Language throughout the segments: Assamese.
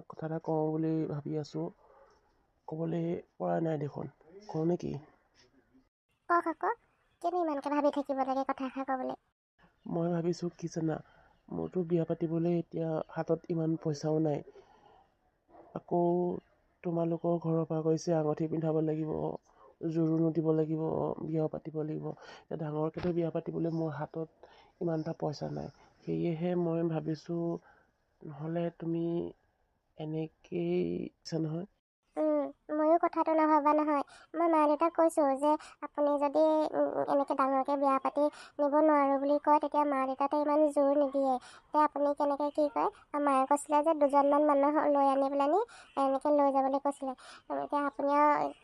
তোমাক কথা এটা কওঁ বুলি ভাবি আছোঁ, ক'বলৈ পৰা নাই দেখোন। কওঁ নেকি? কওক আকৌ, কেনে ইমানকৈ ভাবি থাকিব লাগে কথা এষাৰ ক'বলৈ? মই ভাবিছোঁ কি জানা, মোৰতো বিয়া পাতিবলৈ এতিয়া হাতত ইমান পইচাও নাই। আকৌ তোমালোকৰ ঘৰৰ পৰা কৈছে আঙুঠি পিন্ধাব লাগিব, জোৰোণো দিব লাগিব, বিয়াও পাতিব লাগিব। এতিয়া ডাঙৰকৈতো বিয়া পাতিবলৈ মোৰ হাতত ইমান এটা পইচা নাই। সেয়েহে মই ভাবিছোঁ নহ'লে তুমি এনেকেই ইচ্ছা নহয়। ময়ো কথাটো নভবা নহয়। মই মা দেউতাক কৈছোঁ যে আপুনি যদি এনেকৈ ডাঙৰকৈ বিয়া পাতি নিব নোৱাৰোঁ বুলি কয়, তেতিয়া মা দেউতাতে ইমান জোৰ নিদিয়ে। এতিয়া আপুনি কেনেকৈ কি কয়, মায়ে কৈছিলে যে 2জনমান মানুহ লৈ আনি পেলানি এনেকৈ লৈ যাবলৈ কৈছিলে। এতিয়া আপুনি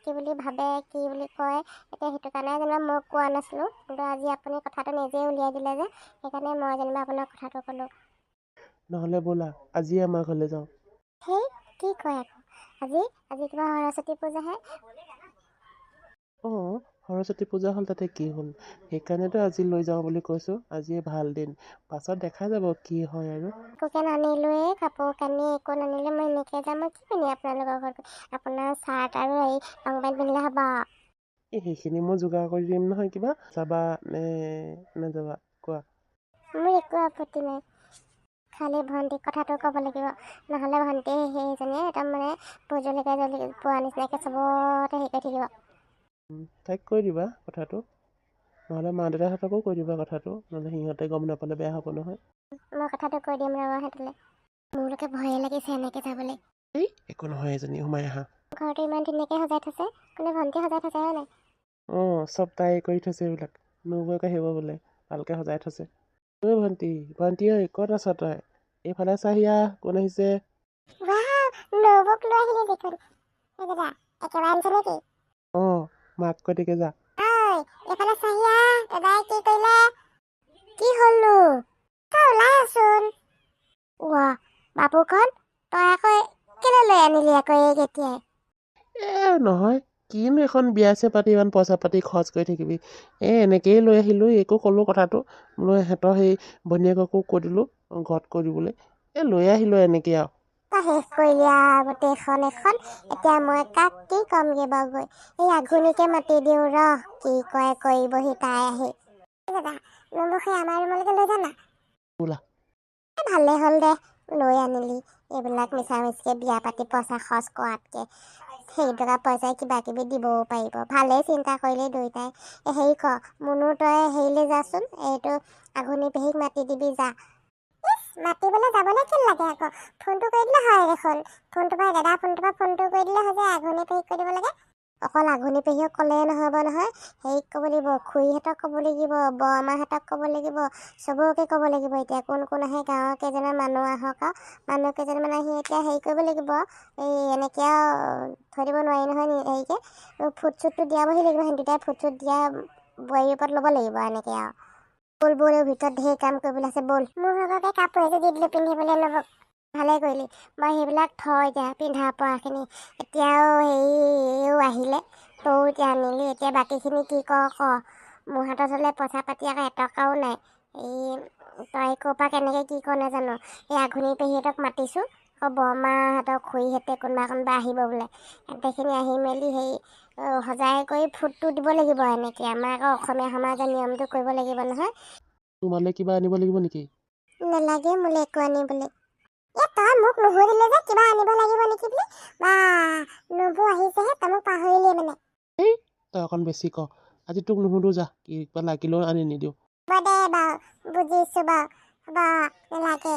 কি বুলি ভাবে, কি বুলি কয়, এতিয়া সেইটো কাৰণে যেনিবা মই কোৱা নাছিলোঁ, কিন্তু আজি আপুনি কথাটো নিজেই উলিয়াই দিলে যে, সেইকাৰণে মই যেনিবা আপোনাক কথাটো ক'লোঁ। নহ'লে ব'লা আজিয়ে আমাৰ ঘৰলৈ যাওঁ। সেই কি কয় আকৌ, আজি কিবা সৰস্বতী পূজাহে। অঁ, সৰস্বতী পূজা হ'ল, তাতে কি হ'ল? সেইকাৰণেতো আজি লৈ যাওঁ বুলি কৈছোঁ। আজিয়ে ভাল দিন, পাছত দেখা যাব কি হয় আৰু। একোকে নানিলোৱে, কাপোৰ কানি একো নানিলে, মই এনেকৈ যাম। মই কি পিন্ধি আপোনালোকৰ ঘৰত? আপোনাৰ চাৰ্ট আৰু এই লং পেণ্ট পিন্ধিলে হ'ব? সেইখিনি মই যোগাৰ কৰি দিম নহয়। কিবা যাবা নে নাযাবা কোৱা? মোৰ একো আপত্তি নাই, খালি ভণ্টিক কথাটো ক'ব লাগিব। নহ'লে ভণ্টি সেইজনীয়ে একদম মানে ভোজলিকা পোৱা নিচিনাকৈ চবতে হেৰি কৰি থাকিব। তাইক কৈ দিবা কথাটো, নহ'লে মা দেউতাহঁতকো কৈ দিবা কথাটো, নহ'লে সিহঁতে গম নাপালে বেয়া হ'ব নহয়। মই কথাটো কৈ দিম ৰ'ব সিহঁতলৈ। মোৰলৈকে ভয়ে লাগিছে এনেকৈ যাবলৈ। একো নহয়, এজনী সোমাই আহা। ঘৰটো ইমান ধুনীয়াকৈ সজাই থৈছে, কোনে ভণ্টি সজাই থৈছে হয় নাই? অঁ, চব তাই কৰি থৈছে এইবিলাক, নবৌকে আহিব বোলে, ভালকৈ সজাই থৈছে। ঐ ভণ্টি ঐ, ক'ত আছ তই? এইফালে চাহি আহ, কোন আহিছে। নবৌক লৈ আহিলে দেখোন। দাদা একেবাৰে আনিছে নেকি? অঁ, মাক কৈ দিকে যা। এইফালে চাহি আহ, দাদাই কি কৰিলে? কি হ'লনো? তই ওলাই আছোন। ৱা বাবুকণ, তই আকৌ কেলৈ লৈ আনিলি আকৌ এই কেতিয়াই? নহয়, কিনো এখন বিয়া চিয়া পাতি ইমান পইচা পাতি খৰচ কৰি থাকিবি। এনেকেই লৈ আহিলোঁ, একো ক'লোঁ কথাটো। লৈ সিহঁতৰ সেই ভনীয়েককো কৈ দিলোঁ ঘৰত কৈ দিবলৈ। লৈ আহিলোঁ এনেকৈ আৰু। তই শেষ কৰিলি গোটেইখন এখন। এতিয়া মই কাক কি ক'মগৈ বাৰু গৈ? এই আঘোণিকে মাতি দিওঁ ৰহ, কি কয় কৰিবহি তাই আহি। দাদা নবৌক সেই আমাৰ ৰুমলৈকে লৈ যা না। বোলা ভালে হ'ল দে, লৈ আনিলি। এইবিলাক মিছা মিছিকৈ বিয়া পাতি পইচা খৰচ কৰাতকৈ সেই টকা পইচাই কিবা কিবি দিবও পাৰিব। ভালেই চিন্তা কৰিলি দুয়োটাই। হেৰি কৰ, মুনু তই হেৰিলৈ যাচোন, এইটো আঘোণি পেহীক মাতি দিবি যা। মাতিবলৈ যাবলৈ কি লাগে আকৌ? ফোনটো কৰি দিলে হয় দেখোন। ফোনটো পাই দাদা ফোনটো কৰি দিলে হৈ যায়, আঘোণি পেহীক কৈ দিব লাগে। অকল আঘোণি পেহীক ক'লে নহ'ব নহয়, হেৰিক ক'ব লাগিব, খুৰীহঁতক ক'ব লাগিব, বৰমাহঁতক ক'ব লাগিব, চবকে ক'ব লাগিব। এতিয়া কোন কোন আহে, গাঁৱৰ কেইজনমান মানুহ আহক আৰু মানুহ কেইজনমান আহি এতিয়া হেৰি কৰিব লাগিব। এই এনেকৈ আৰু থৈ দিব নোৱাৰি নহয় হেৰিকৈ, ফুট চুটটো দিয়াবহি লাগিব। সিহঁতে ফুট চুট দিয়া বোৱাৰীৰ ওপৰত ল'ব লাগিব এনেকৈ আৰু। ব'ল ভিতৰত ঢেৰ কাম কৰিবলৈ আছে, ব'ল। মোৰ ভাগতে কাপোৰ এযোৰ দি দিলোঁ পিন্ধিবলৈ ল'ব। ভালেই কৰিলি, মই সেইবিলাক থওঁ এতিয়া পিন্ধা পৰাখিনি। এতিয়াও হেৰিও আহিলে, তয়ো এতিয়া আনিলি, এতিয়া বাকীখিনি কি কৰ। মোৰ হাতত হ'লে পইচা পাতি আকৌ এটকাও নাই। তই ক'ৰ পৰা কেনেকৈ কি কৰ নাজানো। এই আঘোণি পেহীহঁতক মাতিছোঁ, আকৌ বৰমাহঁতক খুৰীহঁতে কোনোবা আহিব বোলে। গোটেইখিনি আহি মেলি হেৰি সজাই কৰি ফুটটো দিব লাগিব। এনেকৈ আমাৰ আকৌ অসমীয়া সমাজৰ নিয়মটো কৰিব লাগিব নহয়। তোমালৈ কিবা আনিব লাগিব নেকি? নালাগে মোলৈ একো আনিবলৈ। তই মোক নুসুধিলে যে কিবা আনিব লাগিব নেকি বুলি? বা নবৌ আহিছেহে, তই মোক পাহৰিলিয়ে মানে। তই অকণ বেছি ক, আজি তোক নুসুধো যা, কিবা লাগিলেও আনি নিদিওঁ। হ'ব দে বাৰু, বুজিছোঁ বাৰু। হ'ব নালাগে,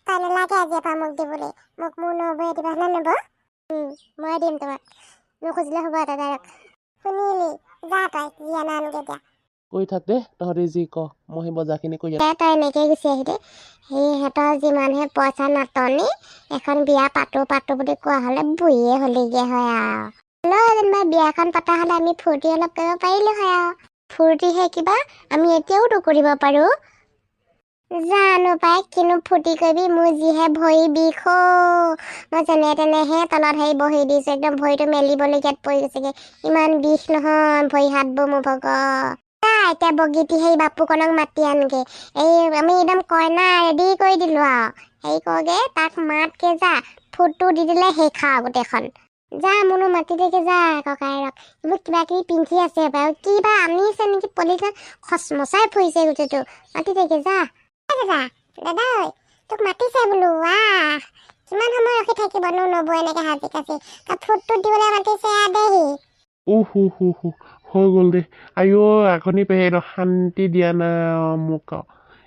তই নালাগে আজিৰ পৰা মোক দিবলৈ। মোক মোৰ নবৌয়ে দিবা নে নবৌ? মই দিম তোমাক, নুখুজিলে হ'ব এটা ডাইৰেক্ট। শুনিলি, যা তই যি আনা আনগৈ দিয়া। কৈ থাক দে, তহঁতি যি ক, মই সেই বজাৰখিনি কৰি তই এনেকৈ গুচি আহিলি। সিহঁতৰ যিমানহে পইচা নাটনি, এখন বিয়া পাতো বুলি কোৱা হ'লে বুঢ়ীয়ে হ'লিগৈ হয় আৰু। যেনিবা বিয়াখন পতা হ'লে আমি ফূৰ্তি অলপ কৰিব পাৰিলোঁ হয় আৰু। ফূৰ্তিহে কিবা, আমি এতিয়াও কৰিব পাৰোঁ। জানো পাই কিনো ফূৰ্তি কৰিবি, মোৰ যিহে ভৰি বিষ। মই যেনে তেনেহে তলত হেৰি বহি দিছোঁ, একদম ভৰিটো মেলিবলগীয়াত পৰি গৈছেগৈ। ইমান বিষ নহয় ভৰি হাতবোৰ মোৰ এতিয়া বগীতি সেই বাপুকণক মাতি আনগে। আমি একদম কইনা ৰেডি কৰি দিলোঁ আৰু। হেৰি কৰগে, তাক মাতকে যা, ফুটটো দি দিলে সেই খা গোটেইখন যা মোনো মাতি দেখে যা ককাইৰক এইবোৰ কিবা কিবি পিন্ধি আছে বাৰু কিবা আনিছে নেকি পলিথিন খচমচাই ফুৰিছে গোটেইটো মাতি দেখে যা দাদা দাদা ঐ তোক মাতিছে বোলো আহ কিমান সময় ৰখি থাকিবনো নবৌ এনেকে সাজি কাচি ফুটটো দিবলৈ মাতিছে দেহি হৈ গ'ল দে আইঅ আখনি পেহী শান্তি দিয়া নাই মোক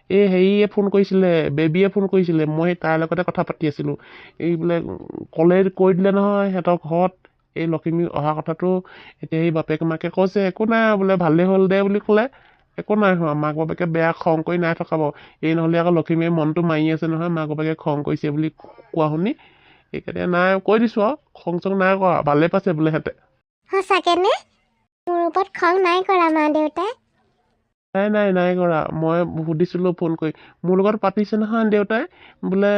এই হেৰিয়ে ফোন কৰিছিলে বেবীয়ে ফোন কৰিছিলে মই তাৰ লগতে কথা পাতি আছিলোঁ এই বোলে কৈ দিলে নহয় সিহঁতৰ ঘৰত এই লখিমী অহা কথাটো এতিয়া সেই বাপেক মাকে কৈছে একো নাই বোলে ভালেই হ'ল দে বুলি ক'লে একো নাই হোৱা মাক বাপেকে বেয়া খং কৰি নাই থকা বাৰু এই নহ'লে আকৌ লখিমীয়ে মনটো মাৰি আছে নহয় মাক বাপেকে খং কৰিছে বুলি কোৱা শুনি সেইকাৰণে নাই কৈ দিছোঁ আৰু খং চং নাই কৰা ভালেই পাইছে বোলে সিহঁতে সঁচাকেনে মোৰ ওপৰত খং নাই কৰা মা দেউতাই নাই কৰা মই সুধিছিলোঁ ফোন কৰি মোৰ লগত পাতিছে নহয় দেউতাই বোলে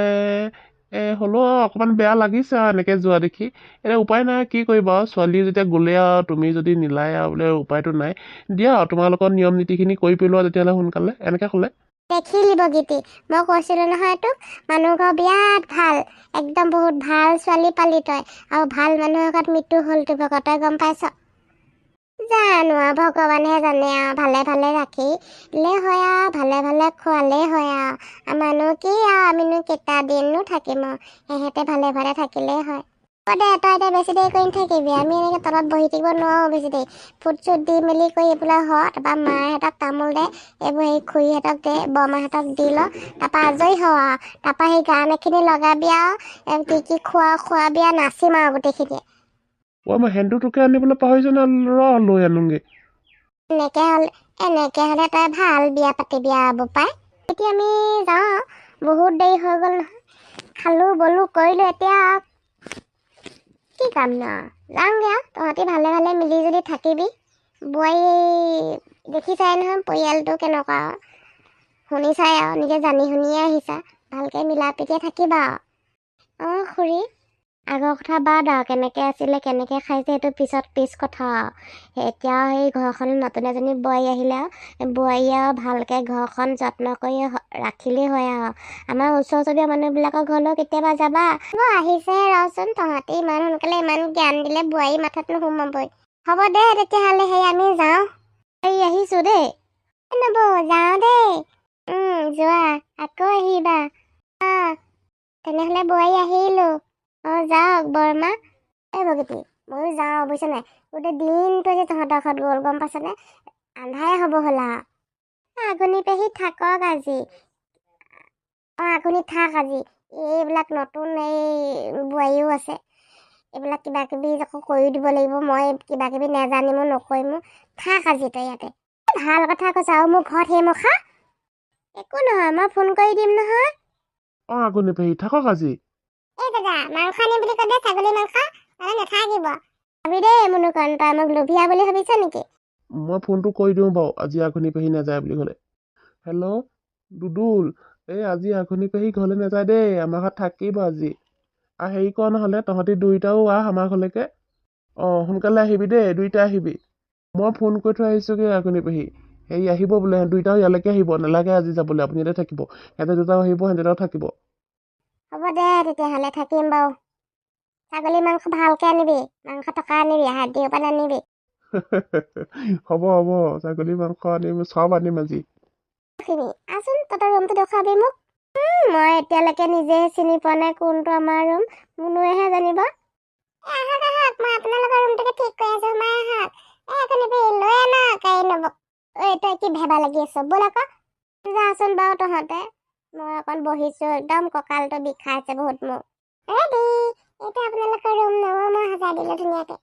হ'লেও অকণমান বেয়া লাগিছে আৰু এনেকৈ যোৱা দেখি এতিয়া উপায় নাই কি কৰিবা আৰু ছোৱালী যেতিয়া গ'লে আৰু তুমি যদি নিলাই আৰু বোলে উপায়টো নাই দিয়া আৰু তোমালোকৰ নিয়ম নীতিখিনি কৰি পেলোৱা তেতিয়াহ'লে সোনকালে এনেকৈ ক'লে দেখিলি বগীতি মই কৈছিলোঁ নহয় তোক মানুহ ঘৰ বিৰাট ভাল একদম বহুত ভাল ছোৱালী পালি তই আৰু ভাল মানুহৰ ঘৰত মৃত্যু হ'ল তোৰ ভাগৰ তই গম পাইছ জানো আৰু ভগৱানেহে জানে আৰু ভালে ভালে ৰাখিলে হয় আৰু ভালে ভালে খোৱালেই হয় আৰু আমাৰনো কি আৰু আমিনো কেইটা দিননো থাকিম আৰু সিহঁতে ভালে ভালে থাকিলেই হয় দে তই এতিয়া বেছি দেৰি কৰি নাথাকিবি আমি এনেকৈ তলত বহি থাকিব নোৱাৰোঁ বেছি দেৰি ফুট চুট দি মেলি কৰি এইবিলাক হয় তাৰপৰা মাহঁতক তামোল দে এইবোৰ সেই খুৰীহঁতক দে বৰমাহঁতক দি ল তাৰপৰা আজৰি হ আৰু তাৰপৰা সেই গান এখিনি লগাবি আৰু কি খোৱাবি আৰু নাচিম আৰু গোটেইখিনিয়ে মই হেন্দুটোকে আনিবলৈ পাহৰিছোঁ ন লৈ আনোগৈ এনেকে হ'লে তই ভাল বিয়া পাতিবি আৰু বোপাই এতিয়া আমি যাওঁ বহুত দেৰি হৈ গ'ল নহয় খালোঁ বলো কৰিলোঁ এতিয়া কি কাম ন যাওঁগৈ আৰু তহঁতি ভালে ভালে মিলি জুলি থাকিবি বোৱাৰী দেখিছাই নহয় পৰিয়ালটো কেনেকুৱা শুনিছাই আৰু নিজে জানি শুনিয়ে আহিছা ভালকৈ মিলা প্ৰীতিয়ে থাকিবা আৰু অঁ খুৰী আগৰ কথা বাদ আৰু কেনেকৈ আছিলে কেনেকৈ খাইছে সেইটো পিছ কথা এতিয়া সেই ঘৰখনত নতুন এজনী বোৱাৰী আহিলে আৰু বোৱাৰী আৰু ভালকৈ ঘৰখন যত্ন কৰি ৰাখিলেই হয় আৰু আমাৰ ওচৰ চুবুৰীয়া মানুহবিলাকৰ ঘৰলৈও কেতিয়াবা যাবা আহিছেহে ৰচোন তহঁতি ইমান সোনকালে ইমান জ্ঞান দিলে বোৱাৰী মাথাত নোসোমাবই হ'ব দে তেতিয়াহ'লে সেই আমি যাওঁ এই আহিছোঁ দেই নবৌ যাওঁ দেই যোৱা আকৌ আহিবা অঁ তেনেহ'লে বোৱাৰী আহিলোঁ অঁ যাওক বৰমা এই বগীতি ময়ো যাওঁ বুজিছ নাই গোটেই দিনটো যে তহঁতৰ ঘৰত গ'ল গম পাইছনে আন্ধাৰে হ'ব হ'লা আগুনি পেহী থাকক আজি অঁ আগুনি থাক আজি এইবিলাক নতুন এই বোৱাৰীও আছে এইবিলাক কিবা কিবি আকৌ কৰি দিব লাগিব মই কিবা কিবি নেজানিমো নকৰিমো থাক আজি তই ইয়াতে ভাল কথা কৈছা আৰু মোৰ ঘৰত সেই মখা একো নহয় মই ফোন কৰি দিম নহয় অঁ আগুনি পেহী থাকক আজি এই দাদা মাংস আনিম বুলি ক'লে ছাগলী মাংস নাথাকিব ভাবি দেই মুনুকণ তই মোক লোভিয়া বুলি ভাবিছ নেকি মই ফোনটো কৰি দিওঁ বাৰু আজি আগুনি পেহী নাযায় বুলি ক'লে হেল্ল' দুদুল এই আজি আগুনি পেহী ঘৰলৈ নাযায় দেই আমাৰ ঘৰত থাকিব আজি হেৰি কৰ নহ'লে তহঁতি দুইটাও আহ আমাৰ ঘৰলৈকে অঁ সোনকালে আহিবি দেই দুইটা আহিবি মই ফোন কৰি থৈ আহিছোঁগৈ আগুনি পেহী হেৰি আহিব বোলে দুইটাও ইয়ালৈকে আহিব নালাগে আজি যাবলৈ আপুনি ইয়াতে থাকিব সিহঁতে দুটাও আহিব সিহঁতেও থাকিব হ'ব দে তেতিয়াহ'লে থাকিম বাৰু ছাগলী মাংস ভালকৈ আনিবি মাংস টকা আনিবি হাত দি ওপৰত আনিবি হ'ব ছাগলী মাংস আনিম চব আনিম আজি আচোন তহঁতৰ ৰুমটো দেখুৱাবি মোক মই এতিয়ালৈকে নিজে চিনি পোৱা নাই কোনটো আমাৰ ৰুম মুনুৱেহে জানিব আহক মই আপোনালোকৰ ৰুমটোকে ঠিক কৰি আছোঁ সোমাই আহক লৈ আনা গাড়ী নবক তই কি ভেবা লাগি আছ ব'ল আকৌ যাচোন বাৰু তহঁতে মই অকণ বহিছোঁ একদম কঁকালটো বিষাইছে বহুত মোৰ ৰেডি এইটো আপোনালোকৰ ৰুম নহয় মই সজাই দিলোঁ ধুনীয়াকৈ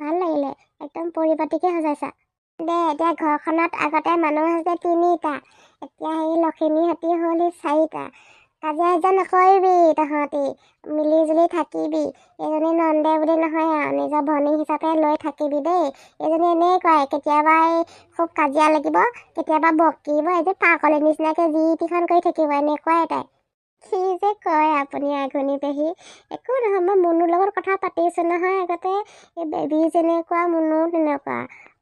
ভাল লাগিলে একদম পৰিপাটিকৈ সজাইছা দে এতিয়া ঘৰখনত আগতে মানুহ আছে 3টা এতিয়া সেই লখিমীহঁতি হ'ল 4টা কাজিয়া আজ্জা নকৰিবি তহঁতি মিলি জুলি থাকিবি এজনী নন্দে বুলি নহয় আৰু নিজৰ ভনী হিচাপে লৈ থাকিবি দেই এজনী এনেই কয় কেতিয়াবা খুব কাজিয়া লাগিব কেতিয়াবা বকিব এই যে পাগলৰ নিচিনাকৈ যি টিখন কৰি থাকিব এনেকুৱাই তাই কি যে কয় আপুনি আঘোণী পেহী, একো নহয়। মই মুনুৰ লগত কথা পাতিছোঁ নহয় আগতে। এই বেবী যেনেকুৱা মুনু তেনেকুৱা,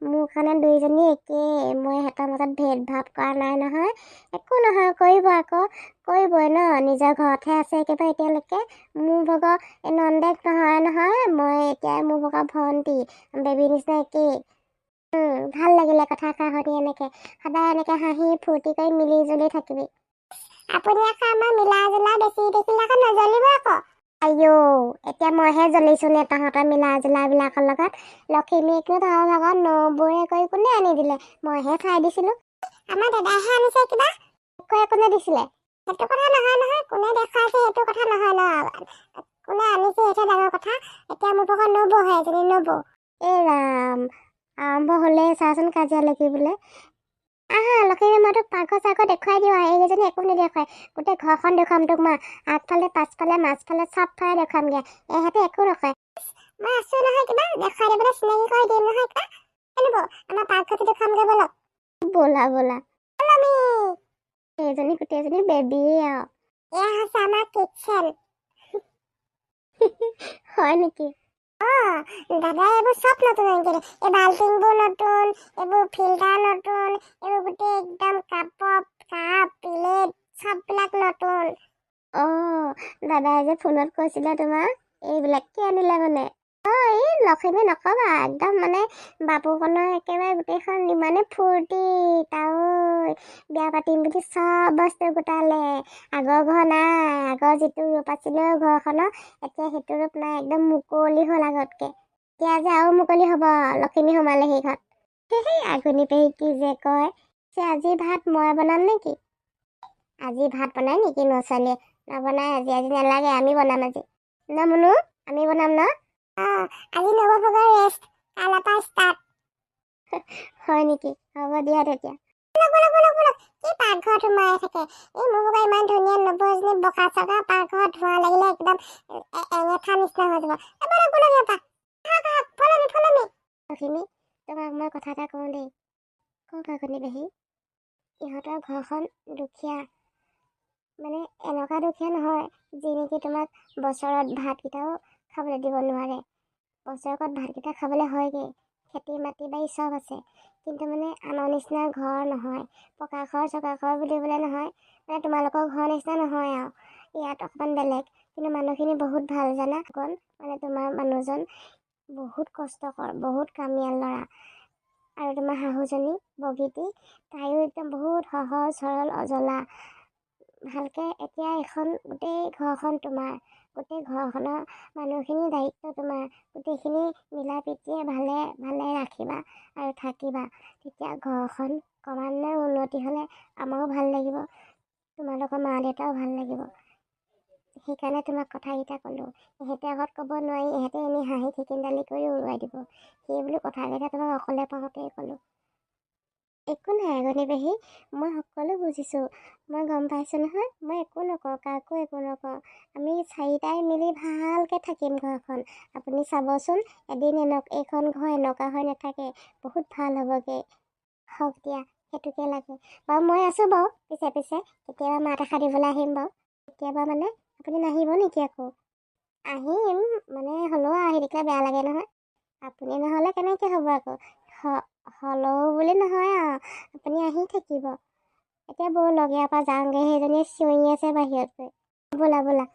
মোৰ কাৰণে দুইজনী একেই। মই সিহঁতৰ মাজত ভেদভাৱ কৰা নাই নহয়। একো নহয়, কৰিব আকৌ, কৰিবই ন। নিজৰ ঘৰতহে আছে একেবাৰে এতিয়ালৈকে। মোৰ ভাগৰ নন্দেক নহয় নহয়, মই এতিয়া মোৰ ভাগৰ ভণ্টি, বেবী নিচিনা একেই। ভাল লাগিলে কথা শুনি। এনেকৈ সদায় এনেকৈ হাঁহি ফূৰ্তি কৰি মিলি জুলি থাকিবি। আপুনি আকৌ আমাৰ মিলা জুলা বেছি দেখিলে আকৌ নজ্বলিব আকৌ। আইঅ, এতিয়া মইহে জ্বলিছোঁ নে তহঁতৰ মিলা জুলাবিলাকৰ লগত? লখিমীকনো তহঁতৰ লগত নবৌৱে কৰি কোনে আনি দিলে? মইহে খাই দিছিলোঁ। আমাৰ দাদাইহে আনিছে কিবা। কোনে দিছিলে? সেইটো কথা নহয় নহয়, কোনে দেখুৱাইছে সেইটো কথা নহয় ন। কোনে আনিছে সেইটো ডাঙৰ কথা। এতিয়া মোৰ ভাগৰ নবৌহে, এজনী নবৌ। এই ৰাম, আৰম্ভ হ'লেই চাচোন কাজিয়া লাগিবলৈ। আহা লখিমী, মই তোক পাকঘৰ চাকঘৰ দেখুৱাই দিওঁ। এইকেইজনী একো নেদেখুৱাই, গোটেই ঘৰখন দেখুৱাম তোক মই। আগফালে পাছফালে মাজফালে চবফালে দেখুৱামগৈ। এহেঁতে একো নকয়। মই আছোঁ নহয়, কিবা দেখুৱাই দিবলৈ চিনাকি কৰি দিম নহয় কিবা। কেনিব আমাৰ পাকঘৰটো দেখুৱামগৈ ব'লক। ব'লা ব'লা আমি এইজনী গোটেইজনী বেবীয়ে আৰু। এয়া হৈছে আমাৰ কিটচেন। হয় নেকি? দাদা এইবোৰ চব নতুন আনিছিলে। এই বাল্টিংবোৰ নতুন, এইবোৰ ফিল্টাৰ নতুন, এইবোৰ গোটেই একদম কাপ প্লেট চববিলাক নতুন। দাদাই যে ফোনত কৈছিলে তোমাৰ এইবিলাক কি আনিলে মানে? এই লখিমী নকবা, একদম মানে বাপুকণৰ একেবাৰে গোটেইখন ইমানে ফূৰ্তি। তাও বিয়া পাতিম বুলি চব বস্তু গোটালে। আগৰ ঘৰ নাই, আগৰ যিটো ৰূপ আছিলে ঘৰখনৰ, এতিয়া সেইটো ৰূপ নাই। একদম মুকলি হ'ল আগতকে। এতিয়া যে আৰু মুকলি হ'ব লখিমী সোমালে সেই ঘৰত। সেই আঘোণী পেহী কি যে কয়। আজি ভাত মই বনাম নেকি? আজি ভাত বনাই নেকি ছোৱালীয়ে? নবনাই আজি নালাগে, আমি বনাম আজি ন মুনু, আমি বনাম ন। আজি নবৌ ভাগৰ ৰেষ্ট, কাইলৈৰ পৰা ষ্টাৰ্ট। হয় নেকি? হ'ব দিয়া তেতিয়া। কি পাকঘৰত সোমাই থাকে? এই মোৰ ভাগৰ ইমান ধুনীয়া নবৌ এজনী বকা চকা, পাকঘৰত ধোঁৱা লাগিলে একদম এঙেঠা নিচিনা হৈ যাব। লখিমী, তোমাক মই কথা এটা কওঁ দেই। কওক আঘোণী পেহী। ইহঁতৰ ঘৰখন দুখীয়া, মানে এনেকুৱা দুখীয়া নহয় যি নেকি তোমাক বছৰত ভাতকেইটাও খাবলৈ দিব নোৱাৰে। বছৰেকত ভাতকেইটা খাবলৈ হয়গৈ, খেতি মাটি বাৰী চব আছে, কিন্তু মানে আমাৰ নিচিনা ঘৰ নহয়। পকা ঘৰ চকা ঘৰ বুলিবলৈ নহয়, মানে তোমালোকৰ ঘৰ নিচিনা নহয় আৰু। ইয়াত অকণমান বেলেগ, কিন্তু মানুহখিনি বহুত ভাল জানা। অকণ মানে তোমাৰ মানুহজন বহুত কষ্টকৰ, বহুত কামিয়াল ল'ৰা। আৰু তোমাৰ শাহুজনী বগীতি, তাইও একদম বহুত সহজ সৰল অজলা। ভালকৈ এতিয়া এখন গোটেই ঘৰখন তোমাৰ, গোটেই ঘৰখনৰ মানুহখিনিৰ দায়িত্ব তোমাৰ। গোটেইখিনি মিলা প্ৰীতিয়ে ভালে ভালে ৰাখিবা আৰু থাকিবা। তেতিয়া ঘৰখন ক্ৰমান্বয়ে উন্নতি হ'লে আমাৰো ভাল লাগিব, তোমালোকৰ মা দেউতাও ভাল লাগিব। সেইকাৰণে তোমাক কথাকেইটা ক'লোঁ। ইহঁতে আগত ক'ব নোৱাৰি, ইহঁতে এনেই হাঁহি খিকিন্দালি কৰি উৰুৱাই দিব। সেই বুলি কথাকেইটা তোমাক অকলে পাওঁতেই ক'লোঁ। একো নাই আঘোণী পেহী, মই সকলো বুজিছোঁ, মই গম পাইছোঁ নহয়। মই একো নকওঁ, কাকো একো নকওঁ। আমি চাৰিটাই মিলি ভালকৈ থাকিম ঘৰখন। আপুনি চাবচোন, এদিন এইখন ঘৰ এনেকুৱা হৈ নাথাকে, বহুত ভাল হ'বগৈ। হওক দিয়া, সেইটোকে লাগে বাৰু। মই আছোঁ বাৰু পিছে পিছে, কেতিয়াবা মাত এষাৰ দিবলৈ আহিম বাৰু। কেতিয়াবা মানে আপুনি নাহিব নেকি আকৌ? আহিম, মানে হ'লেও আহি থাকিলে বেয়া লাগে নহয়। আপুনি নহ'লে কেনেকৈ হ'ব আকৌ? হ'লেও বুলি নহয় আৰু, আপুনি আহি থাকিব। এতিয়া ব'লক, ইয়াৰ পৰা যাওঁগৈ। সেইজনীয়ে চিঞৰি আছে বাহিৰত গৈ। ব'লা ব'লা।